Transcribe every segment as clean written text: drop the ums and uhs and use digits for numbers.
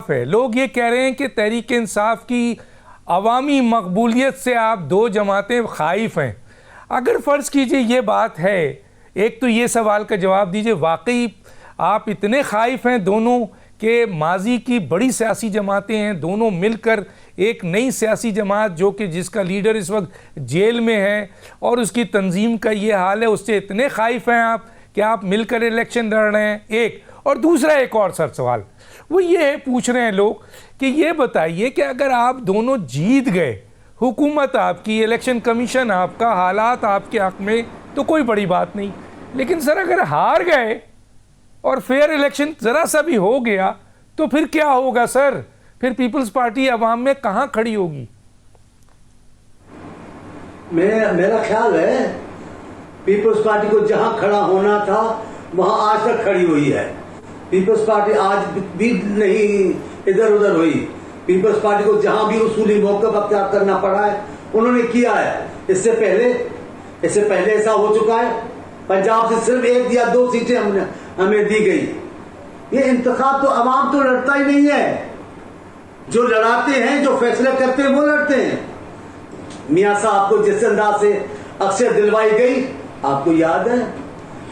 इंसाफ है। लोग ये कह रहे हैं कि तहरीक इंसाफ की अवामी मकबूलियत से आप दो जमातें खाइफ हैं। अगर फ़र्ज़ कीजिए ये बात है, एक तो ये सवाल का जवाब दीजिए, वाकई आप इतने खाइफ हैं दोनों के माजी की बड़ी सियासी जमातें हैं, दोनों मिलकर एक नई सियासी जमात जो कि जिसका लीडर इस वक्त जेल में है और उसकी तंजीम का ये हाल है, उससे इतने खाइफ हैं आप कि आप मिलकर इलेक्शन लड़ रहे हैं। एक और दूसरा एक और सर सवाल वो ये है, पूछ रहे हैं लोग कि ये बताइए कि अगर आप दोनों जीत गए, हुकूमत आपकी, इलेक्शन कमीशन आपका, हालात आपके हक में, तो कोई बड़ी बात नहीं। लेकिन सर अगर हार गए और फेयर इलेक्शन ज़रा सा भी हो गया तो फिर क्या होगा सर? फिर पीपल्स पार्टी अवाम में कहां खड़ी होगी? मेरा ख्याल है पीपल्स पार्टी को जहां खड़ा होना था वहां आज तक खड़ी हुई है। पीपल्स पार्टी आज भी नहीं इधर उधर हुई। पीपल्स पार्टी को जहां भी उसूली मौका अख्तियार करना पड़ा है उन्होंने किया है। इससे पहले ऐसा हो चुका है। पंजाब से सिर्फ 1 या 2 सीटें हमें दी गई। ये इंतखाब तो अवाम तो लड़ता ही नहीं है। जो लड़ाते हैं, जो फैसले करते हैं, वो लड़ते हैं। मियां साहब को जिस अंदाज से अक्सर दिलवाई गई, आपको याद है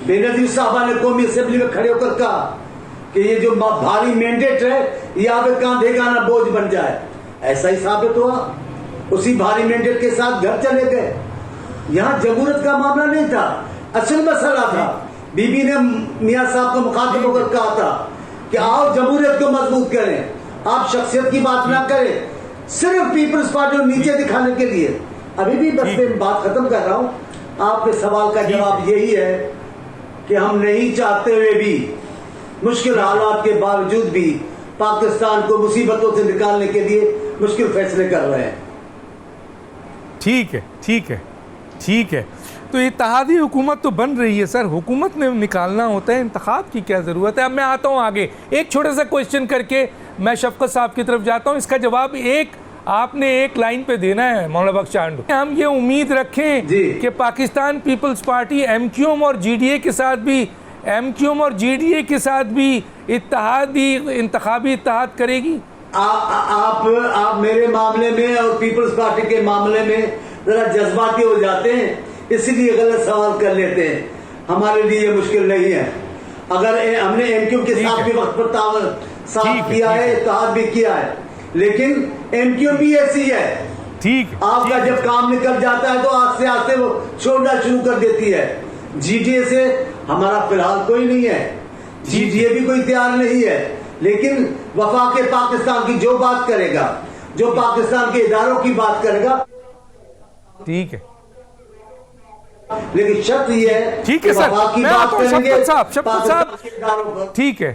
बेनजीर साहबा ने कौमी असेंबली में खड़े होकर कहा कि ये जो भारी मैंडेट है ये आप कांधे का ना बोझ बन जाए। ऐसा ही साबित हुआ। उसी भारी मैंडेट के साथ घर चले गए। यहां जमहूरियत का मामला नहीं था, असल मसला था। बीबी ने मियां साहब को मुखातिब होकर कहा था कि आओ जमहूरियत को मजबूत करें, आप शख्सियत की बात ना करें, सिर्फ पीपल्स पार्टी को नीचे दिखाने के लिए। अभी भी बस मैं बात खत्म कर रहा हूं। आपके सवाल का जवाब यही है कि हम नहीं चाहते हुए भी, मुश्किल हालात के बावजूद भी पाकिस्तान को मुसीबतों से निकालने के लिए मुश्किल फैसले कर रहे हैं। ठीक है, ठीक है, ठीक है। तो इत्तेहादी हुकूमत तो बन रही है सर, हुकूमत ने निकालना होता है, इंतखाब की क्या ज़रूरत है? अब मैं आता हूँ आगे, एक छोटा सा क्वेश्चन करके मैं शफकत साहब की तरफ जाता हूँ। इसका जवाब आपने एक लाइन पे देना है मौलाना बख्श चांडू। हम ये उम्मीद रखें कि पाकिस्तान पीपल्स पार्टी एमक्यूएम और जीडीए के साथ भी इंतखाबी इत्तेहाद करेगी। आप मेरे मामले में और पीपल्स पार्टी के मामले में जरा जज्बाती हो जाते हैं, इसीलिए गलत सवाल कर लेते हैं। हमारे लिए ये मुश्किल नहीं है। अगर हमने एमक्यू के साथ भी वक्त पर साथ किया है, इत्तेहाद भी किया है, लेकिन एमक्यू भी ऐसी है। ठीक, आपका जब काम निकल जाता है तो आस्ते आस्ते वो छोड़ना शुरू कर देती है। जीडीए से हमारा फिलहाल कोई नहीं है, जीडीए भी कोई तैयार नहीं है। लेकिन वफाक पाकिस्तान की जो बात करेगा, जो पाकिस्तान के इदारों की बात करेगा, ठीक है। लेकिन शर्त ये है, ठीक है सर, मैं आता हूं शफकत साहब, ठीक है।